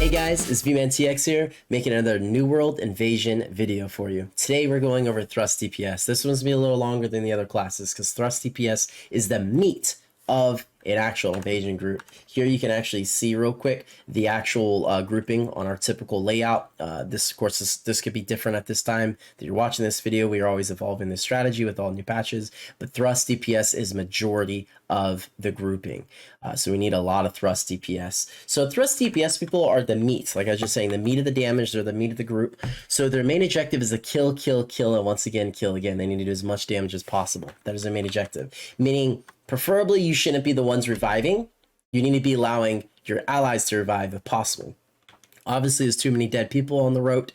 Hey guys, it's VManTX here, making another New World Invasion video for you. Today we're going over Thrust DPS. This one's gonna be a little longer than the other classes because Thrust DPS is the meat of an actual invasion group. Here you can actually see real quick the actual grouping on our typical layout. This, of course, this could be different at this time that you're watching this video. We are always evolving this strategy with all new patches, but Thrust DPS is majority of the grouping. So we need a lot of Thrust DPS. So Thrust DPS people are the meat, like I was just saying, the meat of the damage. They're the meat of the group. So their main objective is to kill, kill, kill, and once again, kill again. They need to do as much damage as possible. That is their main objective, meaning preferably you shouldn't be the ones reviving. You need to be allowing your allies to revive if possible. Obviously, there's too many dead people on the route,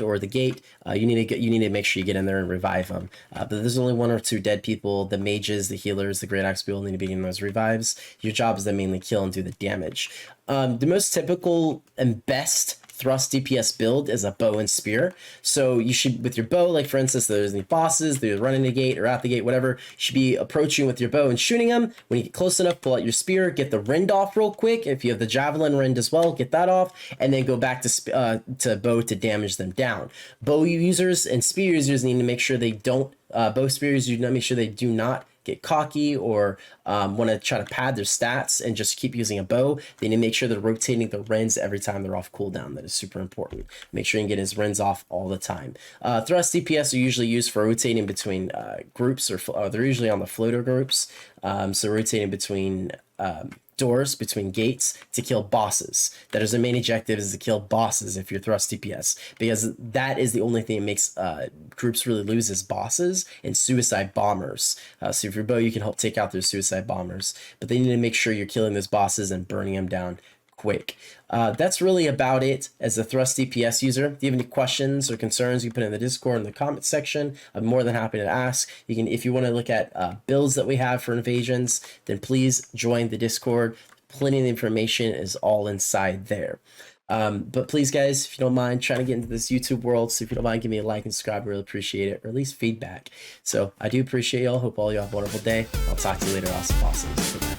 or the gate. You need to make sure you get in there and revive them. But there's only one or two dead people. The mages, the healers, the great axe people need to be getting those revives. Your job is to mainly kill and do the damage. The most typical and best Thrust DPS build is a bow and spear. So you should, with your bow, like for instance, there's any bosses, they're running the gate or out the gate, whatever, you should be approaching with your bow and shooting them. When you get close enough, pull out your spear, get the rend off real quick. If you have the javelin rend as well, get that off, and then go back to bow to damage them down. Bow users and spear users need to make sure they don't, bow spear users need to make sure they do not get cocky or want to try to pad their stats and just keep using a bow. They need to make sure they're rotating the rends every time they're off cooldown. That is super important. Make sure you can get his rends off all the time. Thrust DPS are usually used for rotating between groups, or they're usually on the floater groups. So rotating between doors, between gates, to kill bosses. That is the main objective, is to kill bosses if you're Thrust DPS, because that is the only thing that makes groups really lose, is bosses and suicide bombers. So if you're bow, you can help take out those suicide bombers, but they need to make sure you're killing those bosses and burning them down quick. That's really about it as a Thrust DPS user. If you have any questions or concerns, you can put it in the Discord in the comment section. I'm more than happy to ask. You can, if you want to look at builds that we have for invasions, then please join the Discord. Plenty of information is all inside there. But please, guys, if you don't mind trying to get into this YouTube world, so if you don't mind, give me a like and subscribe. I really appreciate it, or at least feedback. So I do appreciate y'all. Hope all y'all have a wonderful day. I'll talk to you later. Awesome bosses. Goodbye.